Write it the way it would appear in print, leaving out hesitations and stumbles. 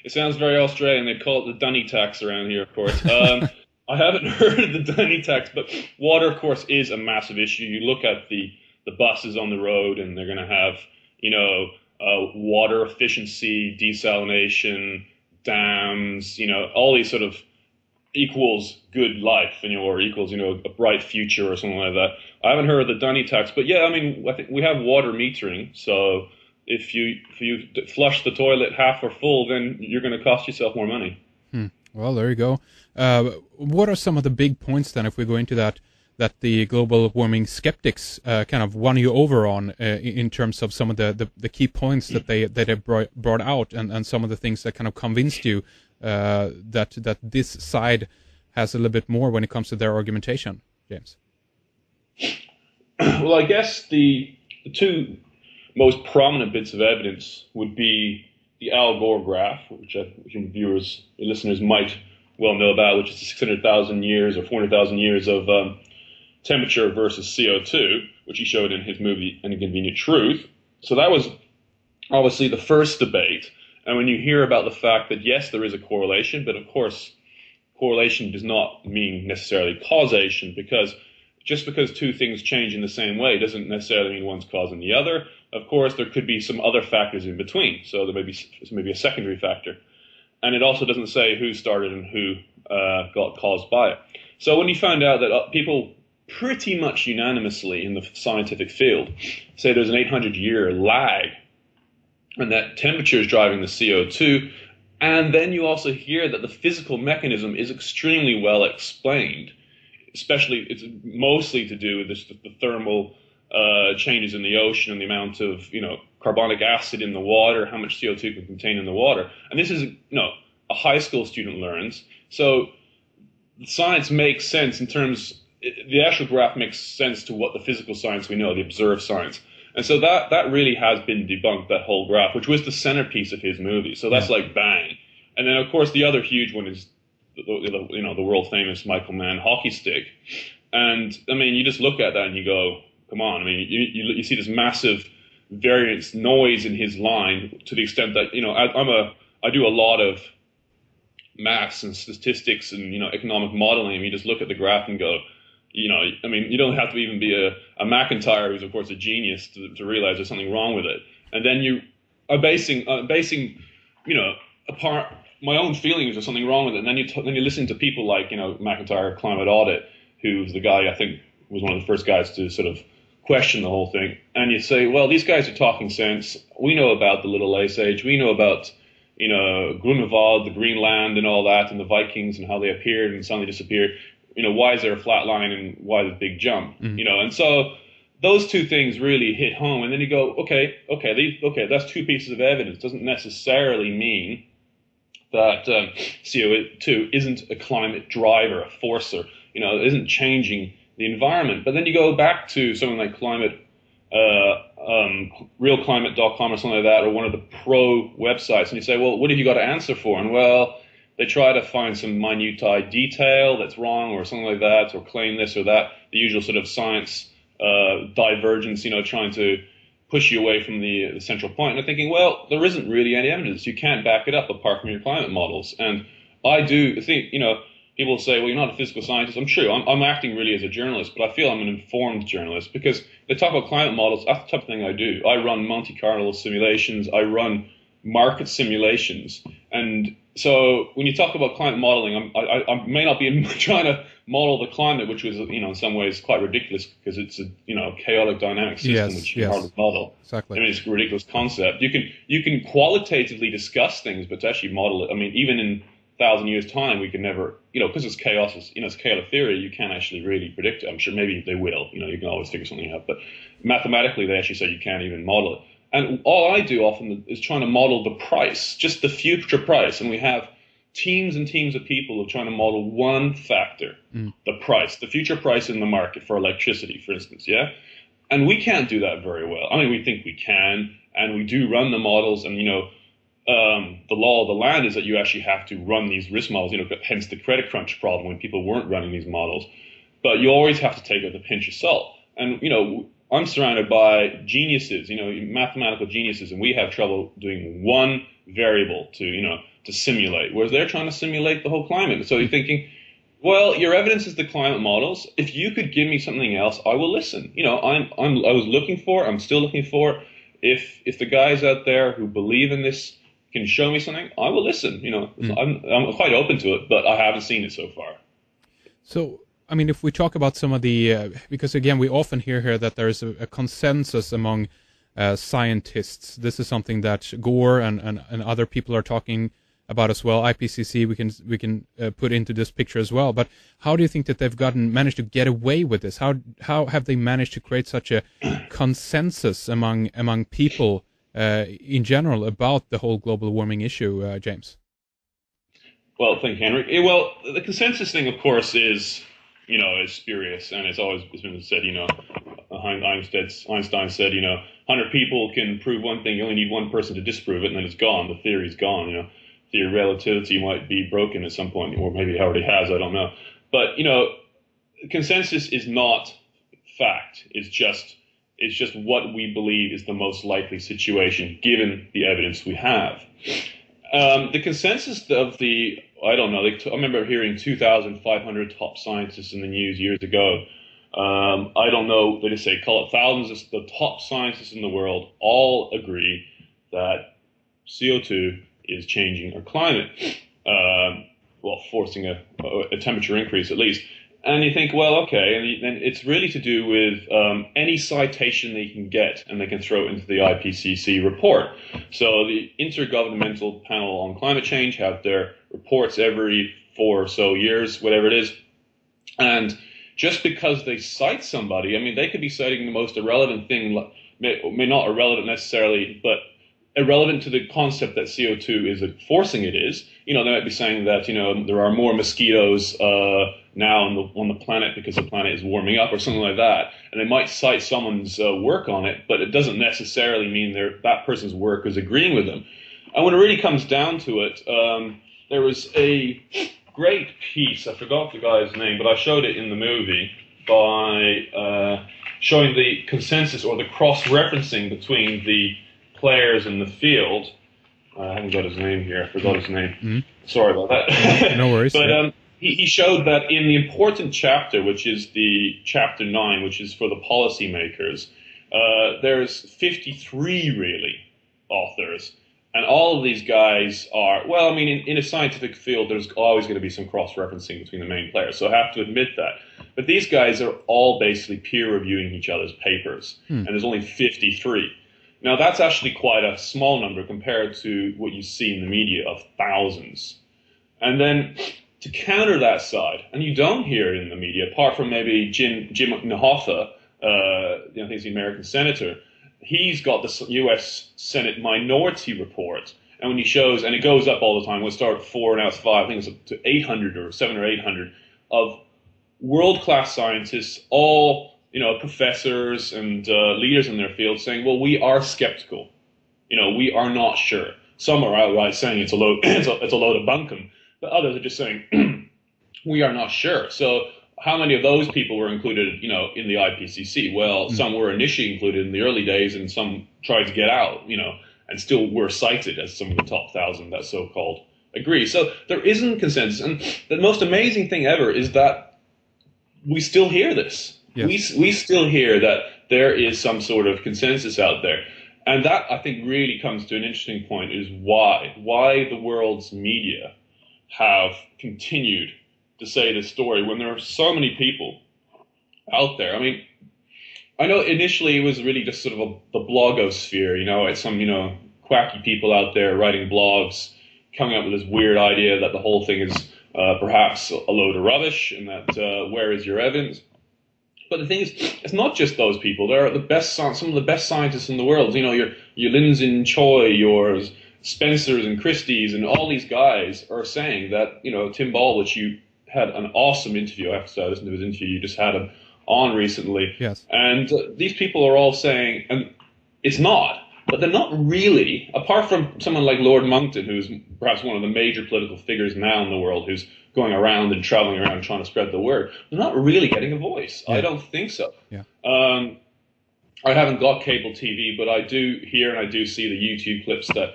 It sounds very Australian. They call it the dunny tax around here, of course. I haven't heard of the dunny tax, but water, of course, is a massive issue. You look at the buses on the road, and they're going to have, water efficiency, desalination, dams, all these sort of equals good life, or equals, a bright future or something like that. I haven't heard of the dunny tax, but yeah, I mean, I think we have water metering, so if you flush the toilet half or full, then you're going to cost yourself more money. Well, there you go. What are some of the big points then, if we go into that the global warming skeptics kind of won you over on in terms of some of the key points that they brought out, and some of the things that kind of convinced you that this side has a little bit more when it comes to their argumentation, James? Well, I guess the two most prominent bits of evidence would be the Al Gore graph, which listeners might well know about, which is 600,000 years or 400,000 years of temperature versus CO2, which he showed in his movie An Inconvenient Truth. So that was obviously the first debate. And when you hear about the fact that, yes, there is a correlation, but of course, correlation does not mean necessarily causation, because just because two things change in the same way doesn't necessarily mean one's causing the other. Of course, there could be some other factors in between. So there may be a secondary factor. And it also doesn't say who started and who got caused by it. So when you find out that people pretty much unanimously in the scientific field say there's an 800-year lag, and that temperature is driving the CO2, and then you also hear that the physical mechanism is extremely well explained, especially it's mostly to do with the thermal changes in the ocean and the amount of carbonic acid in the water, how much CO2 can contain in the water. And this is a high school student learns. So science makes sense in terms, the actual graph makes sense to what the physical science we know, the observed science. And so that really has been debunked, that whole graph, which was the centerpiece of his movie. So that's like bang. And then of course the other huge one is the world famous Michael Mann hockey stick. And I mean, you just look at that and you go, come on. I mean, you see this massive variance noise in his line, to the extent that I do a lot of maths and statistics and economic modeling. And you just look at the graph and go, I mean, you don't have to even be a McIntyre, who's of course a genius, to realize there's something wrong with it. And then you are basing apart my own feelings or something wrong with it. And then you listen to people like McIntyre Climate Audit, who's the guy I think was one of the first guys to sort of question the whole thing. And you say, well, these guys are talking sense. We know about the Little Ice Age. We know about Grunewald, the Greenland, and all that, and the Vikings and how they appeared and suddenly disappeared. Why is there a flat line and why the big jump? And so those two things really hit home. And then you go, okay, that's two pieces of evidence. Doesn't necessarily mean that CO2 isn't a climate driver, a forcer. It isn't changing the environment. But then you go back to something like realclimate.com or something like that, or one of the pro websites, and you say, well, what have you got to answer for? And well, they try to find some minutiae detail that's wrong or something like that, or claim this or that, the usual sort of science divergence, trying to push you away from the central point. And I'm thinking, well, there isn't really any evidence. You can't back it up apart from your climate models. And I do think, people say, well, you're not a physical scientist. I'm true. I'm acting really as a journalist, but I feel I'm an informed journalist, because they talk about climate models. That's the type of thing I do. I run Monte Carlo simulations. I run market simulations. And so when you talk about climate modeling, I may not be trying to model the climate, which was, in some ways quite ridiculous, because it's a, chaotic dynamic system, which you hard to model. Exactly. I mean, it's a ridiculous concept. You can qualitatively discuss things, but to actually model it, I mean, even in 1,000 years' time, we can never, because it's chaos, it's chaotic theory, you can't actually really predict it. I'm sure maybe they will, you can always figure something out. But mathematically, they actually say you can't even model it. And all I do often is trying to model the price, just the future price. And we have teams and teams of people who are trying to model one factor, the price, the future price in the market for electricity, for instance, yeah? And we can't do that very well. I mean, we think we can, and we do run the models, and, the law of the land is that you actually have to run these risk models, hence the credit crunch problem when people weren't running these models. But you always have to take it with a pinch of salt. And, I'm surrounded by geniuses, mathematical geniuses, and we have trouble doing one variable to to simulate, whereas they're trying to simulate the whole climate. So you're thinking, well, your evidence is the climate models. If you could give me something else, I will listen. I'm still looking for, if the guys out there who believe in this can show me something, I will listen. I'm quite open to it, but I haven't seen it so far. So, I mean, if we talk about some of the, because again, we often hear here that there is a consensus among scientists. This is something that Gore and other people are talking about as well. IPCC we can put into this picture as well. But how do you think that they've managed to get away with this? How have they managed to create such a consensus among people in general about the whole global warming issue, James? Well, thank you, Henrik. Well, the consensus thing, of course, is spurious, and it's been said. Einstein said, 100 people can prove one thing. You only need one person to disprove it, and then it's gone. The theory's gone. Theory of relativity might be broken at some point, or maybe it already has, I don't know. But, consensus is not fact. It's just what we believe is the most likely situation given the evidence we have. The consensus of I remember hearing 2,500 top scientists in the news years ago. I don't know, they just say, call it thousands. The top scientists in the world all agree that CO2 is changing our climate, forcing a temperature increase at least. And you think, well, okay, and then it's really to do with any citation they can get, and they can throw it into the IPCC report. So the Intergovernmental Panel on Climate Change have their reports every 4 or so years, whatever it is. And just because they cite somebody, I mean, they could be citing the most irrelevant thing, may not irrelevant necessarily, but irrelevant to the concept that CO2 is forcing it is. They might be saying that, there are more mosquitoes now on the planet because the planet is warming up or something like that. And they might cite someone's work on it, but it doesn't necessarily mean that person's work is agreeing with them. And when it really comes down to it, there was a great piece, I forgot the guy's name, but I showed it in the movie, by showing the consensus or the cross-referencing between the players in the field. I haven't got his name here. I forgot his name. Mm-hmm. Sorry about that. No worries. But he showed that in the important chapter, which is the chapter 9, which is for the policymakers, there's 53 really authors. And all of these guys are, well, I mean, in a scientific field, there's always going to be some cross-referencing between the main players. So I have to admit that. But these guys are all basically peer-reviewing each other's papers. And there's only 53. Now, that's actually quite a small number compared to what you see in the media of thousands. And then to counter that side, and you don't hear it in the media, apart from maybe Jim Inhofe, I think he's the American senator, he's got the U.S. Senate Minority Report. And when he shows, and it goes up all the time, we'll start at 4, now it's 5, I think it's up to 800 or 700 or 800 of world-class scientists, all professors and leaders in their field saying, well, we are skeptical. We are not sure. Some are outright saying it's a load of bunkum, but others are just saying, we are not sure. So how many of those people were included, in the IPCC? Well, some were initially included in the early days, and some tried to get out, and still were cited as some of the top 1,000 that so-called agree. So there isn't consensus. And the most amazing thing ever is that we still hear this. Yes. We still hear that there is some sort of consensus out there. And that, I think, really comes to an interesting point, is why the world's media have continued to say this story when there are so many people out there. I mean, I know initially it was really just sort of the blogosphere, it's some, quacky people out there writing blogs, coming up with this weird idea that the whole thing is perhaps a load of rubbish, and that where is your evidence? But the thing is, it's not just those people. There are some of the best scientists in the world. Your Lins and Choi, your Spencers and Christies, and all these guys are saying that, Tim Ball, which you had an awesome interview. I have to say, I listened to his interview. You just had him on recently. Yes. And these people are all saying, and it's not, but they're not really, apart from someone like Lord Monckton, who's perhaps one of the major political figures now in the world, who's going around and traveling around trying to spread the word, they're not really getting a voice. Yeah. I don't think so. Yeah. I haven't got cable TV, but I do hear and I do see the YouTube clips that